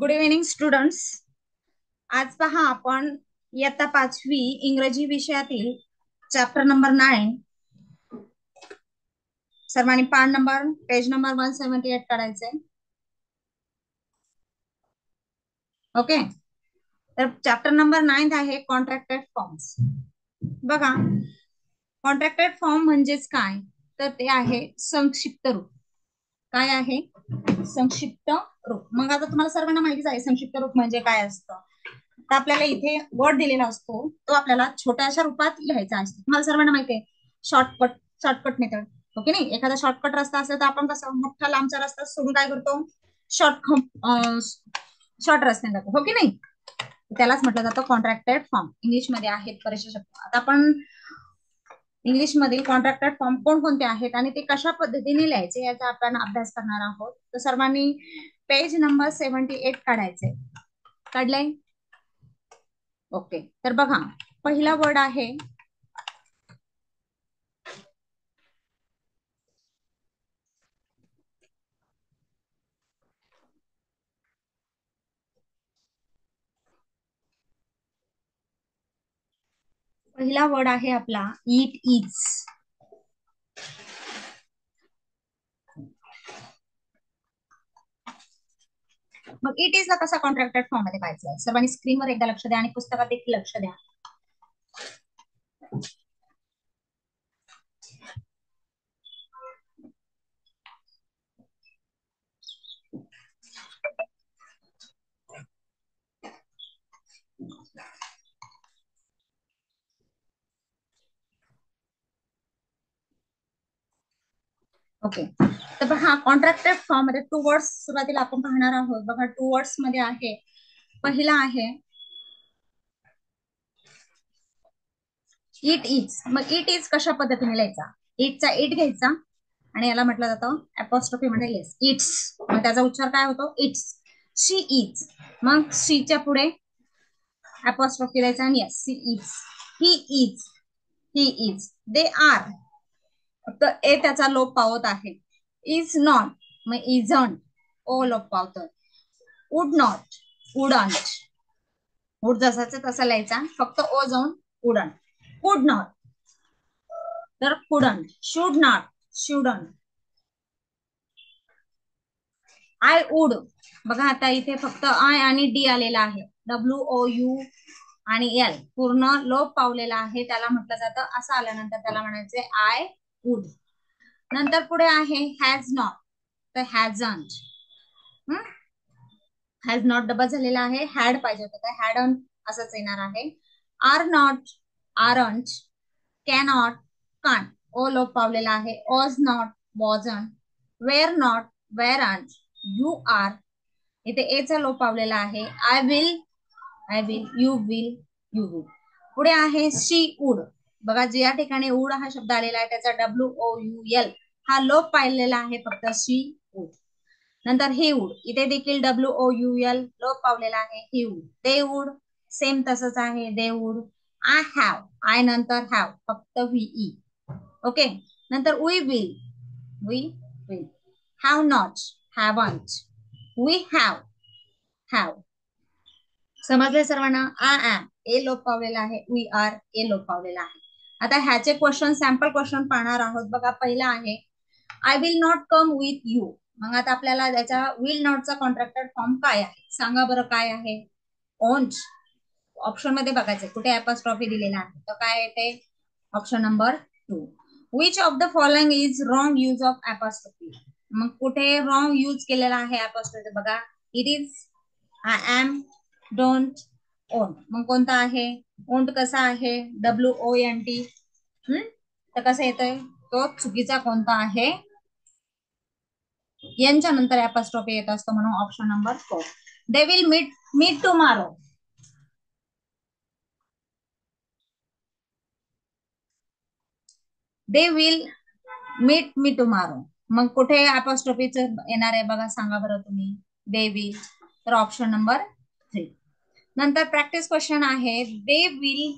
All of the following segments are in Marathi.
Good evening students. आज पहा आपण इयत्ता 5वी इंग्रजी विषयातील चॅप्टर नंबर 9 सर्वांनी पान नंबर पेज नंबर 178 काढायचे. ओके, तर चॅप्टर नंबर 9 आहे कॉन्ट्रॅक्टेड फॉर्म्स. बघा, कॉन्ट्रॅक्टेड फॉर्म म्हणजेच काय, तर ते आहे संक्षिप्त रूप. काय आहे? संक्षिप्त रूप. मग आता तुम्हाला सर्वांना माहितीच आहे संक्षिप्त रूप म्हणजे काय असतं. तर आपल्याला इथे वर्ड दिलेला असतो, तो आपल्याला छोट्याशा रूपात लिहायचा असतो. तुम्हाला सर्वांना माहिती आहे शॉर्टकट मेथड. ओके, नाही एखादा शॉर्टकट रस्ता असेल तर आपण कसं मोठा लांबचा रस्ता सोडून काय करतो, शॉर्ट रस्त्याने जातो. हो की नाही? त्यालाच म्हटलं जातं कॉन्ट्रॅक्टेड फॉर्म. इंग्लिशमध्ये आहेत बरेचसे शब्द. आता आपण इंग्लिश मधील कॉन्ट्रॅक्टेड फॉर्म कोणकोणते आहेत आणि ते कशा पद्धतीने लिहायचे याचा आपण अभ्यास करणार आहोत. तर सर्वांनी पेज नंबर 78 काढायचे. काढलंय? ओके, तर बघा, पहिला वर्ड आहे आपला इट इज. मग इट इज ला कसा कॉन्ट्रॅक्टेड फॉर्म मध्ये पाहायचा आहे? सर्वांनी स्क्रीनवर एकदा लक्ष द्या आणि पुस्तकात देखील लक्ष द्या. ओके, तर बघा कॉन्ट्रॅक्टेड फॉर्म मध्ये टू वर्ड्स सुरुवातीला आपण पाहणार आहोत. बघा, टू वर्ड्स मध्ये आहे, पहिला आहे इट इज. मग इट इज कशा पद्धतीने लिहायचा? इटचा इट घ्यायचा आणि याला म्हटलं जातं अपॉस्ट्रोफी मध्ये येस इट्स. मग त्याचा उच्चार काय होतो? इट्स. She is. मग शीच्या पुढे अपॉस्ट्रोफी द्यायचा आणि S she's. He is. He is. They are. फक्त ए त्याचा लोप पावत आहे. Is not. मग इजंट. ओ लोप पावतोय. Would not. वुडंट. वुड जसाच तसा लिहायचा, फक्त ओ जाऊन वुडंट. वुड नॉट तर couldn't. Should not. Shouldn't. I would. बघा आता इथे फक्त आय आणि डी आलेला आहे. WOU आणि एल पूर्ण लोप पावलेला आहे, त्याला म्हटलं जातं. असं आल्यानंतर त्याला म्हणायचे आय वुड. नंतर पुढे आहे हॅज नॉट, तर हॅझंट. हॅज नॉट डबल झालेला आहे, हॅड पाहिजे होतं तर हॅडंट असंच येणार आहे. Are not, aren't. Cannot, can't. O लोप पावलेला आहे. Was not, wasn't. Were not, weren't. You are. इथे ए चा लोप पावलेला आहे. I will, I will. You will, you will. पुढे आहे शी वुड. बघा, जे या ठिकाणी वुड हा शब्द आलेला आहे त्याचा WOUL हा लोप पाहिलेला आहे, फक्त शी वुड. नंतर ही वुड. इथे देखील WOUL लोप पावलेला आहे. He would. They would. Same तसंच आहे. They would. I have. I नंतर हॅव, फक्त VE. ओके, नंतर we will. We will. Have not, haven't. We have, have. समजले सर्वांना? आय एम ए लोप पावलेला आहे. वी आर ए लोप पावलेला आहे. आता ह्याचे क्वेश्चन, सॅम्पल क्वेश्चन पाहणार आहोत. बघा, पहिला आहे I will not come with you. मग आता आपल्याला त्याच्या विल नॉटचा कॉन्ट्रॅक्टेड फॉर्म काय आहे सांगा बरं. काय आहे? ओंट. ऑप्शन मध्ये बघायचं कुठे अपॉस्ट्रॉफी दिलेला आहे, तर काय येते? Option number 2. Which of the following is wrong use of apostrophe. मग कुठे रॉंग यूज केलेला आहे अपॉस्ट्रॉफी? बघा, it is, I am, don't, won't. मग कोणता आहे? ओंट कसा आहे? WONT. तर कसं येतोय? तो चुकीचा कोणता आहे? यांच्या नंतर अपॉस्ट्रॉफी येत असतो, म्हणून option number 4. They will meet tomorrow. They will meet me tomorrow. मग कुठे अपॉस्ट्रॉफीच येणार आहे बघा, सांगा बरं तुम्ही. They will. तर ऑप्शन नंबर 3. नंतर प्रॅक्टिस क्वेश्चन आहे. They will.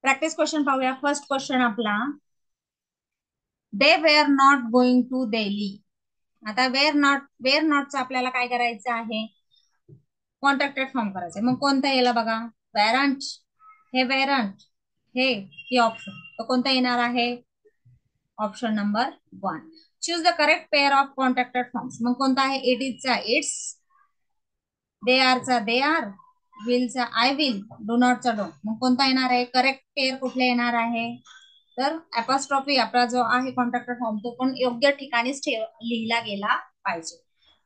प्रॅक्टिस क्वेश्चन पाहूया. फर्स्ट क्वेश्चन आपला, they were not going to Delhi. आता वेअर नॉटचं आपल्याला काय करायचं आहे, कॉन्ट्रॅक्टेड फॉर्म करायचं. मग कोणता येईल बघा, वेरंट, हे वेरंट, हे ही ऑप्शन, तर कोणता येणार आहे, option number 1. Choose the correct pair of contracted forms. मग कोणता आहे, इट इजचा इट्स, दे आरचा दे आर, विलचा आय विल, डू नॉटचा डोंट. मग कोणता येणार आहे, करेक्ट पेअर कुठले येणार आहे, तर अपॉस्ट्रॉफी आपला जो आहे कॉन्ट्रॅक्टर फॉर्म तो पण योग्य ठिकाणीच लिहिला गेला पाहिजे.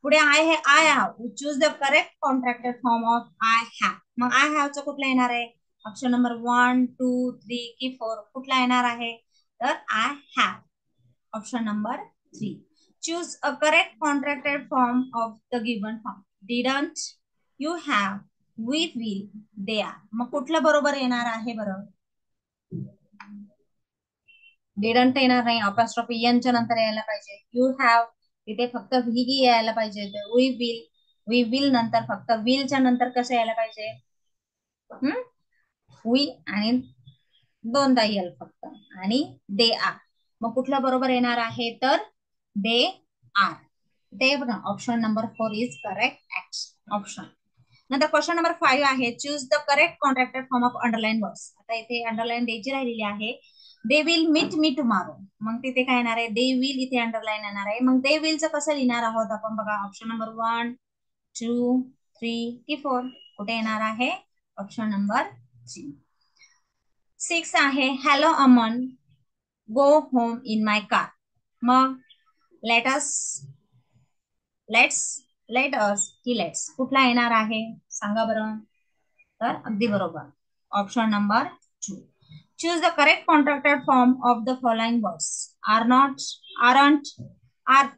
पुढे आय हे I have, choose the correct contracted form of I have. मग आय हॅवचं कुठलं येणार आहे, ऑप्शन नंबर 1, 2, 3 की 4 कुठला येणार आहे, तर I have, option number 3. Choose a correct contracted form of the given form. Didn't, you have, we will, they are. मग कुठलं बरोबर येणार आहे बरोबर, डिडंट येणार नाही, अपॉस्ट्रॉफी एनच्या नंतर यायला पाहिजे. यू हॅव तिथे फक्त व्ही यायला पाहिजे. वी विल नंतर फक्त विलच्या नंतर कसं यायला पाहिजे, वी आणि दोनदा येईल फक्त, आणि दे आर. मग कुठलं बरोबर येणार आहे, तर दे आर. ते बघा option number 4 is correct option. नंतर क्वेश्चन नंबर 5 आहे, choose the correct contracted form of underline words. आता इथे अंडरलाईन द्यायची राहिलेली आहे. They will meet me tomorrow. मग तिथे काय येणार आहे, दे विल इथे अंडरलाईन येणार आहे. मग दे विलचं कसं लिहिणार आहोत आपण बघा, ऑप्शन नंबर 1, 2, 3 की 4 कुठे येणार आहे, ऑप्शन नंबर 3. 6 आहे, hello Aman, go home in my car. मग लेटस, लेट्स, लेट अस की लेट्स कुठला येणार आहे, सांगा बरं. तर अगदी बरोबर, option number 2. Choose the correct contracted form of the following words. Are not, aren't, art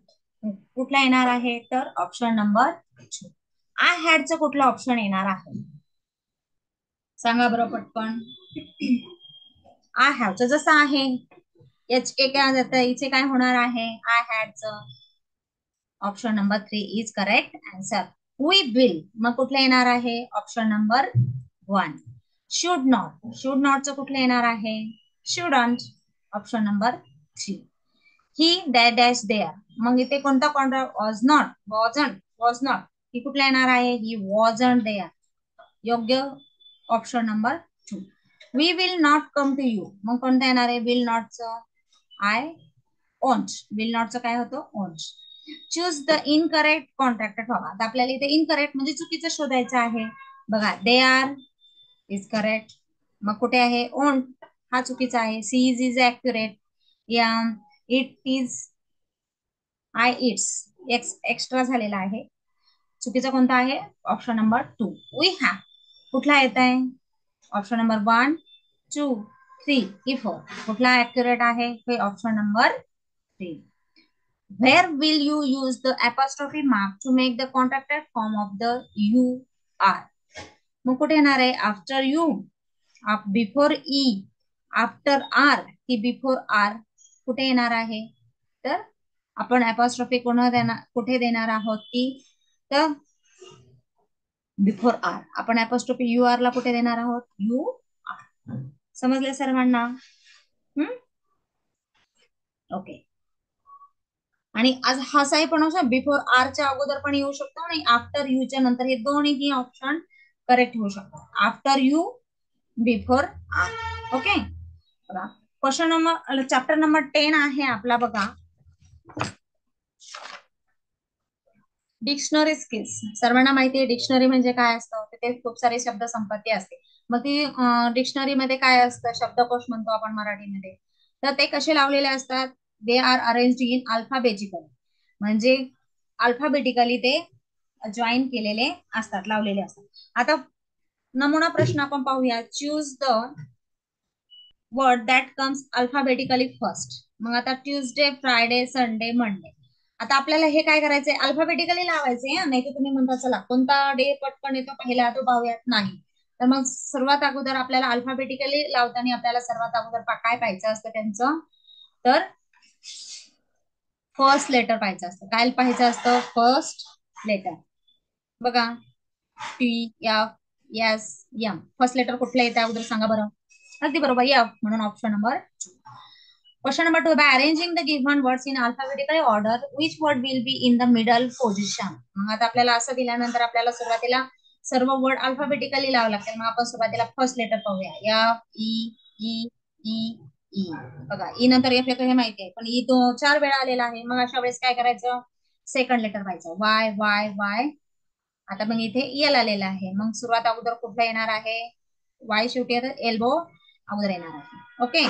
कुठला येणार आहे, तर ऑप्शन नंबर 2. आय हॅडचं कुठलं ऑप्शन येणार आहे, सांगा बरं पटकन. आय हॅवचं जसं आहे याचे काय जातं, इथे काय होणार आहे, आय हॅडचं option number 3 is correct answer. We will मग कुठलं येणार आहे, option number 1. Should not, should नॉटचं कुठलं येणार आहे, shouldn't, option number 3. He dash dash there. मग इथे कोणता contract, was not, wasn't, was not ही कुठला येणार आहे, ही वॉजंट देअर, योग्य, option number 2. We will not come to you. मग कोणता येणार आहे, विल नॉटचं आय ओंट, विल नॉटचं काय होतं, won't. Choose the incorrect contracted form. आता आपल्याला इथे इनकरेक्ट म्हणजे चुकीचं शोधायचं आहे. बघा, दे आर इज करेक्ट. मग कुठे आहे, ओंट हा चुकीचा आहे. She is accurate. या it is, I it's extra झालेला आहे. चुकीचा कोणता आहे, ऑप्शन नंबर 2. वी हॅव कुठला येत आहे, ऑप्शन नंबर 1, 2, 3 की 4 कुठला ऍक्युरेट आहे, हे option number 3. Where will you use the apostrophe mark to make the contracted form of the you are? मग कुठे येणार आहे, after U, before E, after R की बिफोर आर कुठे येणार आहे, तर आपण अपॉस्ट्रॉफी कुठे देणार आहोत की, तर बिफोर आर. आपण अपॉस्ट्रॉफी यू आर ला कुठे देणार आहोत, यू आर. समजले सर्वांना, ओके. आणि आज हाही पण असं बिफोर आरच्या अगोदर पण येऊ शकतो आणि आफ्टर यूच्या नंतर, हे दोन्ही ऑप्शन करेक्ट होऊ शकतात. After U, before R. Okay. Question number, chapter number 10 आहे आपला बघा, डिक्शनरी स्किल्स. सर्वांना माहिती आहे डिक्शनरी म्हणजे काय असतं, तिथे खूप सारे शब्द संपत्ती असते. मग ती डिक्शनरी मध्ये काय असतं, शब्दकोश म्हणतो आपण मराठीमध्ये. तर ते कसे लावलेले असतात, they are arranged in alphabetically, म्हणजे अल्फाबेटिकली ते जॉईन केलेले असतात, लावलेले असतात. आता नमुना प्रश्न आपण पाहूया. Choose the word that comes alphabetically first. मग आता ट्यूजडे, फ्रायडे, संडे, मंडे. आता आपल्याला हे काय करायचंय, अल्फाबेटिकली लावायचंय, नाही तर तुम्ही म्हणता चला कोणता डे पटकन येतो पहिला तो पाहूयात, नाही. तर मग सर्वात अगोदर आपल्याला अल्फाबेटिकली लावताना आपल्याला सर्वात अगोदर काय पाहायचं असतं त्यांचं, तर फर्स्ट लेटर पाहायचं असतं. काय पाहायचं असतं, फर्स्ट लेटर. बघा, T, F, S, M. First letter कुठलं येतं अगोदर सांगा बरं, अगदी बरोबर एफ, म्हणून option number 2. Question number 2, by arranging the given words in alphabetical order which word will be in the middle position. मग आता आपल्याला असं दिल्यानंतर आपल्याला सुरुवातीला सर्व वर्ड अल्फाबेटिकली लावावं लागतील. मग आपण सुरुवातीला फर्स्ट लेटर पाहूया. या ई ई ई ई. बघा ई नंतर एफ येतो हे माहिती आहे, पण ई तो 4 वेळा आलेला आहे. मग अशा वेळेस काय करायचं, सेकंड लेटर पाहायचं. Y Y Y. आता मग इथे एल आलेला आहे. मग सुरुवात अगोदर कुठला येणार आहे, वाय शेवटी एल्बो अगोदर येणार आहे. ओके.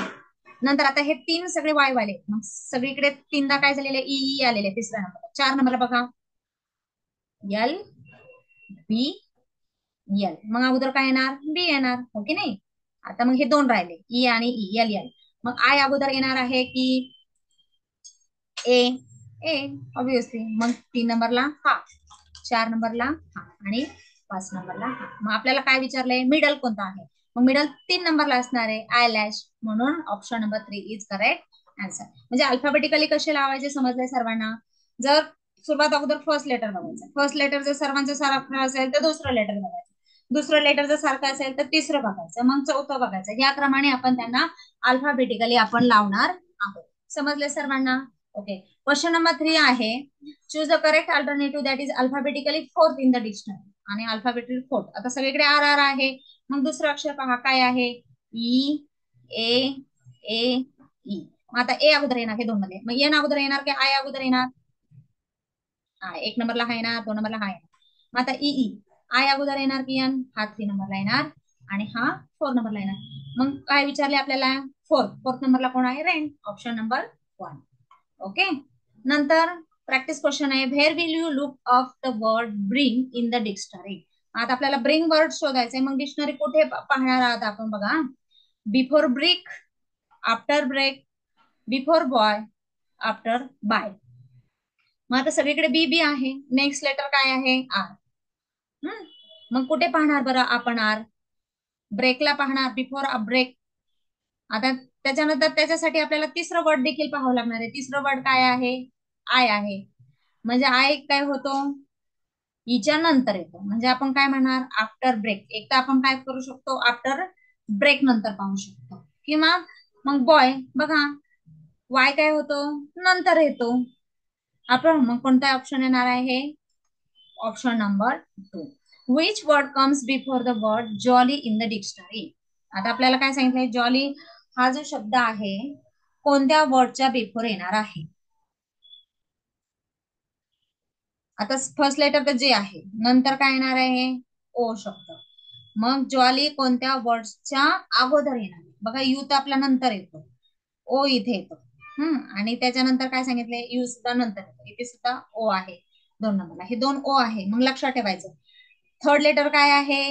नंतर आता हे 3 सगळे वाय वाले, मग सगळीकडे 3दा काय झालेले, ई ई आलेले. तिसऱ्या नंबर 4 नंबरला बघा एल बी एल. मग अगोदर काय येणार, बी येणार, हो की नाही. आता मग हे 2 राहिले, ई आणि ई एल एल. मग आय अगोदर येणार आहे की ए ए ऑब्विसली. मग 3 नंबरला हा, 4 नंबरला हा आणि 5 नंबरला हा. मग आपल्याला काय विचारलंय, मिडल कोणता आहे. मग मिडल 3 नंबरला असणार आहे, आय लॅश. म्हणून option number 3 is correct answer. म्हणजे अल्फाबेटिकली कसे लावायचे समजले सर्वांना. जर सुरुवात अगोदर फर्स्ट लेटर बघायचं, फर्स्ट लेटर जर सर्वांचं सारखं असेल तर दुसरं लेटर बघायचं, दुसरं लेटर जर सारखं असेल तर तिसरं बघायचं, मग चौथं बघायचं. या क्रमाने आपण त्यांना अल्फाबेटिकली आपण लावणार आहोत. समजले सर्वांना. ओके. क्वेश्चन नंबर 3 आहे, choose the correct alternative that is alphabetically fourth in the dictionary. आणि अल्फाबेटिकली फोर्थ, आता सगळीकडे आर आर आहे. मग दुसरं अक्षर पहा काय आहे, ई ए ए ई. आता ए अगोदर येणार हे 2 मध्ये. मग एन अगोदर येणार की आय अगोदर येणार, आय 1 नंबरला हा येणार, 2 नंबरला हा येणार. मग आता ई ई, आय अगोदर येणार की एन, हा 3 नंबरला येणार आणि हा 4 नंबरला येणार. मग काय विचारले आपल्याला, फोर्थ नंबरला कोण आहे, रेन. Option number 1. ओके. नंतर प्रॅक्टिस क्वेश्चन आहे, where will you look of the word bring in the dictionary. आता आपल्याला ब्रिंग वर्ड शोधायचंय. मग डिक्शनरी कुठे पाहणार आहात आपण, बघा before brick, after break, before boy, after buy. मग आता सगळीकडे बी बी आहे. नेक्स्ट लेटर काय आहे, आर. मग कुठे पाहणार बरं आपण, आर ब्रेकला पाहणार, बिफोर अ ब्रेक. आता त्याच्यानंतर त्याच्यासाठी आपल्याला तिसरं वर्ड देखील पाहावं लागणार आहे. तिसरं वर्ड काय आहे, आय आहे. म्हणजे आय काय होतो, ईच्या नंतर येतो. म्हणजे आपण काय म्हणणार, आफ्टर ब्रेक. एक तर आपण काय करू शकतो, आफ्टर ब्रेक नंतर पाहू शकतो. किंवा मग बॉय बघा, वाय काय होतो, नंतर येतो. आपण मग कोणता ऑप्शन येणार आहे, option number 2. Which word comes before the word jolly in the dictionary. आता आपल्याला काय सांगितलंय, जॉली हा जो शब्द आहे कोणत्या वर्डच्या बिफोर येणार आहे. आता फर्स्ट लेटर तर जे आहे, नंतर काय येणार आहे, ओ शब्द. मग जॉली कोणत्या वर्ड्सच्या अगोदर येणार, बघा यू तर आपल्या नंतर येतो, ओ इथे येतो. आणि त्याच्यानंतर काय सांगितले, यू सुद्धा नंतर येतो. इथे सुद्धा ओ आहे 2 नंबरला, हे 2 ओ आहे. मग लक्षात ठेवायचं, थर्ड लेटर काय आहे,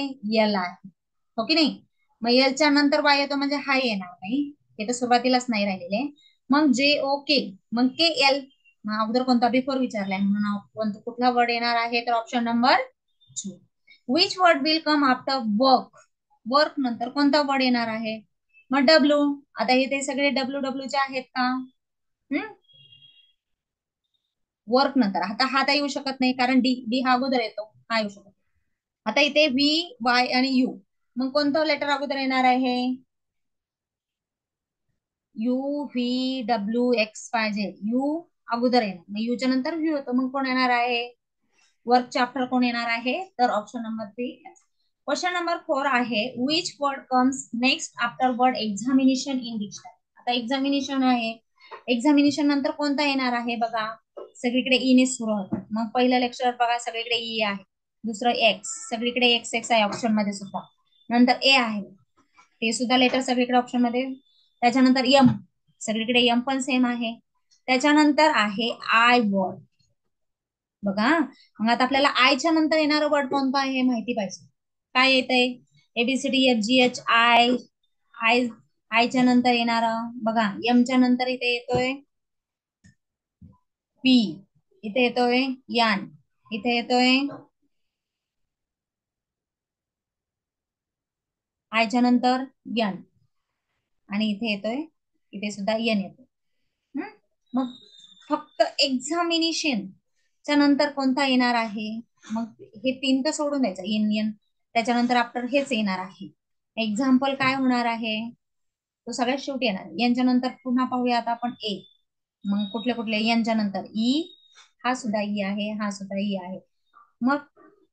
एल आहे, हो की नाही. मग एलच्या नंतर वाय येतो, म्हणजे हाय येणार नाही, हे तर सुरुवातीलाच नाही राहिलेले. मग जे ओ के, मग के एल. मग अगोदर कोणता बिफोर विचारलाय, म्हणून कुठला वर्ड येणार आहे, तर option number 2. Which word will come after work. Work नंतर कोणता वर्ड येणार आहे, मग डब्ल्यू. आता हे ते सगळे डब्ल्यू डब्ल्यू चे आहेत का, वर्क नंतर. आता हा तर येऊ शकत नाही, कारण डी डी हा अगोदर येतो, हा येऊ शकतो. आता इथे व्ही वाय आणि यू, मग कोणतं लेटर अगोदर येणार आहे, U V W x Y Z. You अगोदर येणार, मग यूच्या नंतर व्ही होतो. मग कोण येणार आहे, वर्क चॅप्टर कोण येणार आहे, तर ऑप्शन नंबर 3. क्वेश्चन नंबर 4 आहे, which word comes next after word examination in dictionary. आता एक्झामिनेशन आहे, एक्झामिनेशन नंतर कोणता येणार आहे, बघा सगळीकडे ई ने सुरू होतं. मग पहिलं लेक्चर बघा, सगळीकडे ई आहे. दुसरं एक्स, सगळीकडे एक्स एक्स आहे ऑप्शन मध्ये सुद्धा. नंतर ए आहे, ते सुद्धा लेटर सगळीकडे ऑप्शन मध्ये. त्याच्यानंतर एम, सगळीकडे एम पण सेम आहे. त्याच्यानंतर आहे आय वर्ड, बघा. मग आता आपल्याला आयच्या नंतर येणारं वर्ड कोणतं आहे हे माहिती पाहिजे. काय येतंय, ABCD F G H I. I आयच्या नंतर येणार बघा, एमच्या नंतर इथे येतोय पी, इथे येतोय यान, इथे येतोय आयच्या नंतर यन, आणि इथे येतोय, इथे सुद्धा यन येतो. मग फक्त एक्झामिनेशन च्या नंतर कोणता येणार आहे, मग हे 3 तर सोडून द्यायचं, इन यन. त्याच्यानंतर आफ्टर हेच येणार आहे. एक्झाम्पल काय होणार आहे, तो सगळ्यात शेवटी येणार. यांच्या नंतर पुन्हा पाहूया आता आपण ए. मग कुठले कुठले यांच्या नंतर ई, हा सुद्धा ई आहे, हा सुद्धा ई आहे. मग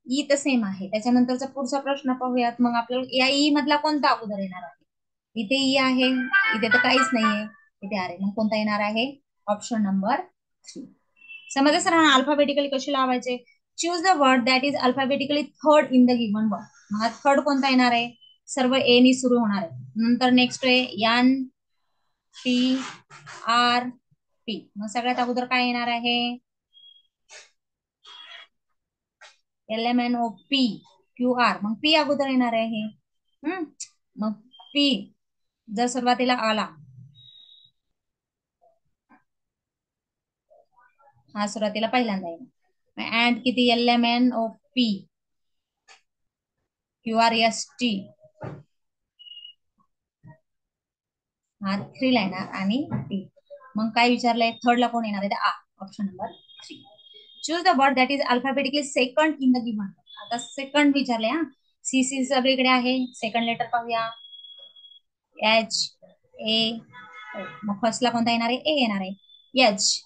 ई तर सेम आहे. त्याच्यानंतरचा पुढचा प्रश्न पाहूयात. मग आपल्याला या ई मधला कोणता अगोदर येणार आहे? इथे ई आहे, इथे तर काहीच नाहीये, इथे आर आहे. मग कोणता येणार आहे? Option number 3. समजा सर अल्फाबेटिकली कशी लावायचे? Choose the word that is alphabetically third in the given word. मग थर्ड कोणता येणार आहे? सर्व ए नी सुरू होणार आहे. नंतर नेक्स्ट आहे एन, पी, आर, पी. मग सगळ्यात अगोदर काय येणार आहे? L M N O P Q R. मग पी अगोदर येणार आहे. मग पी जर सुरुवातीला आला, हा सुरुवातीला पहिल्यांदा येणार. अँड किती? L M N O P Q R S T, हा 3 ला येणार आणि टी. मग काय विचारलंय? थर्ड ला कोण येणार आहे? आ, option number 3. Choose the word that is alphabetically second in the given. आता सेकंड विचारले. हा, सी सी सगळीकडे आहे. सेकंड लेटर पाहूया. H, A. मग फर्स्टला कोणता येणार आहे? ए येणार आहे. एच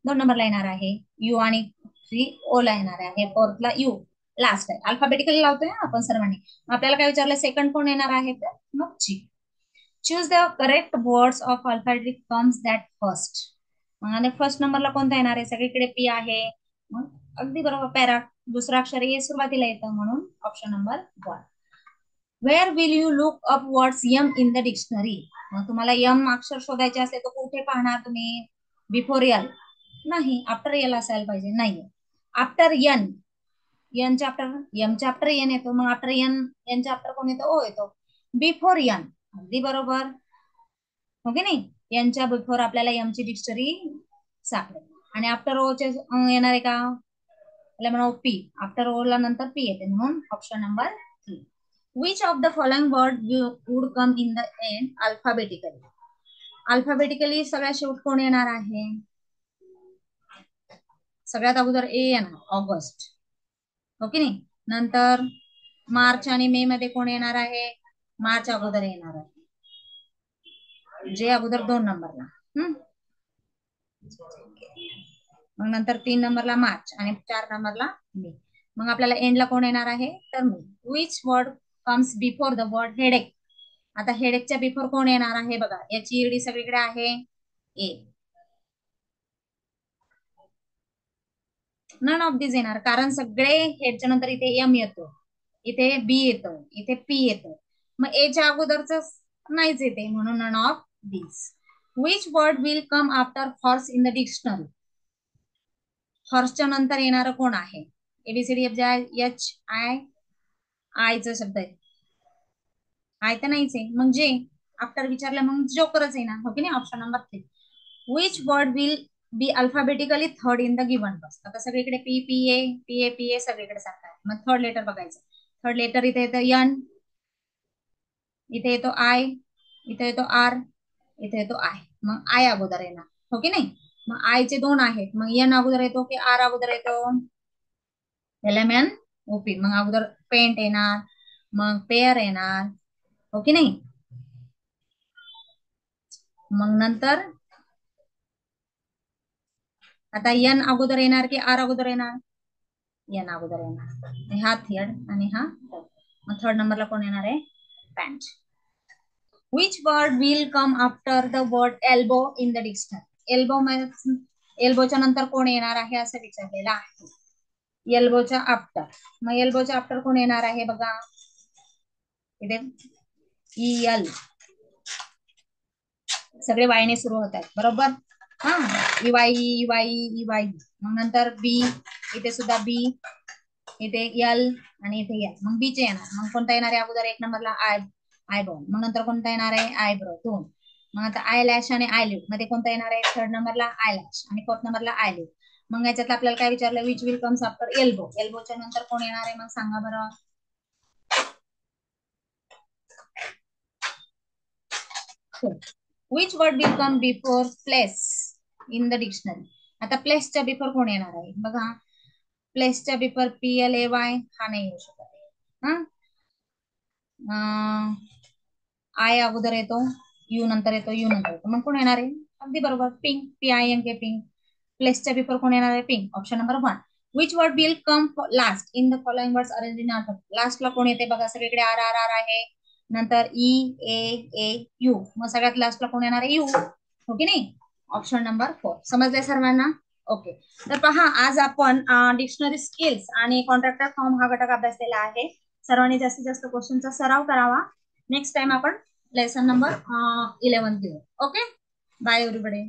2 नंबरला येणार आहे. यू आणि 3 ओ ला येणार आहे. फोर्थला यू लास्ट आहे. अल्फाबेटिकली लावतोय आपण सर्वांनी. आपल्याला काय विचारलं? सेकंड कोण येणार आहे? तर मग G. Choose the correct words of alphabetic comes that first. मग आणि फर्स्ट नंबरला कोणता येणार आहे? सगळीकडे पी आहे. मग अगदी बरोबर. पॅरा दुसरा अक्षर हे सुरुवातीला येतं म्हणून option number 1. Where will you look up words yum in the dictionary. मग तुम्हाला यम अक्षर शोधायचे असले तर कुठे पाहणार तुम्ही? बिफोर यल नाही, आफ्टर यल असायला पाहिजे. नाही, आफ्टर यन. यनच्या आफ्टर यमच्या आफ्टर यन येतो. मग आफ्टर यन यांच्या आफ्टर कोण येतो? ओ येतो. Before N. अगदी बरोबर. हो की नाही? यांच्या बिफोर आपल्याला यमची डिक्शनरी सापडेल. आणि आफ्टर ओ चे येणार आहे का? त्याला म्हणा पी. आफ्टर ओ ला नंतर पी येते म्हणून option number 3. Which of the following word would come in the end alphabetically. Alphabetically सगळ्यात शेवट कोण येणार आहे? सगळ्यात अगोदर ए येणार, ऑगस्ट. हो की नाही? नंतर मार्च आणि मे मध्ये कोण येणार आहे? मार्च अगोदर येणार आहे. जे अगोदर 2 नंबरला. मग नंतर 3 नंबरला मार्च आणि 4 नंबरला मे. मग आपल्याला एंडला कोण येणार आहे? तर may. Which word comes before the word headache. आता हेडेकच्या बिफोर कोण येणार आहे? बघा, याची ईडी सगळीकडे आहे. ए. नन ऑफ दिस येणार, कारण सगळे हेडच्या नंतर इथे एम येतो, इथे बी येतो, इथे पी येतो. मग एच्या अगोदरच नाहीच येते म्हणून none of this. Which word will come after horse in the dictionary. हॉर्सच्या नंतर येणार कोण आहे? A B C D F G H I. आयचा शब्द आहे. आय तर नाहीच आहे. मग जे आफ्टर विचारलं मग जोकरच येणार. हो की नाही? Option number 3. Which word will B alphabetically third in the given box. आता सगळीकडे P P A P A P A सगळीकडे सारखं आहे. मग थर्ड लेटर बघायचं. थर्ड लेटर इथे येतं एन, इथे येतो आय, इथे येतो आर, इथे येतो आय. मग आय अगोदर येणार. हो की नाही? मग आयचे 2 आहेत. मग एन अगोदर येतो की आर अगोदर येतो? L M N O P. मग अगोदर पेंट येणार, मग पेअर येणार. हो की नाही? मग नंतर आता एन अगोदर येणार की आर अगोदर येणार? एन अगोदर येणार. हा थर्ड आणि हा फोर्थ. मग थर्ड नंबरला कोण येणार आहे? Pant. Which word will come after the word elbow in the dictionary. Elbow एल्बोच्या नंतर कोण येणार आहे असं विचारलेलं आहे. एल्बोच्या आफ्टर. मग एल्बोच्या आफ्टर कोण येणार आहे? बघा इथे ई एल सगळे वायने सुरू होत आहेत. बरोबर. हा, इवाई इवाई इवाई. मग नंतर बी, इथे सुद्धा बी, इथे यल आणि इथे यल. मग बीचे येणार. मग कोणता येणार आहे अगोदर? 1 नंबरला आयब्रो. मग नंतर कोणता येणार आहे? आयब्रो 2. मग आता आय लॅश आणि आयलिड मध्ये कोणता येणार आहे? 3rd नंबरला आय लॅश आणि 4th नंबरला आयलिड. मग याच्यात आपल्याला काय विचारलं? Which will comes after elbow. एल्बोच्या नंतर कोण येणार आहे? मग सांगा बरं. Which word will come before place in the dictionary. आता प्लेसच्या बिफोर कोण येणार आहे? बघा, प्लेसच्या before P L A Y हा नाही येऊ शकत. हा, आय अगोदर येतो, यू नंतर येतो, यू नंतर येतो, मग कोण येणार आहे? अगदी बरोबर, पिंक, PINK, पिंक. प्लेसच्या बिफोर कोण येणार आहे? Pink. Option number 1. Which word will come last in the following words arrange in alphabet? लास्टला कोण येते बघा, सगळीकडे आर आर आर आहे, नंतर EAAU, मग सगळ्यात लास्टला कोण येणार आहे? यू. हो की नाही? Option number 4. समजलंय सर्वांना? ओके. तर पहा, आज आपण डिक्शनरी स्किल्स आणि कॉन्ट्रॅक्टर फॉर्म हा घटक अभ्यासलेला आहे. सर्वांनी जास्तीत जास्त क्वेश्चनचा सराव करावा. नेक्स्ट टाइम आपण लेसन नंबर 11 घेऊ. Okay, bye everybody.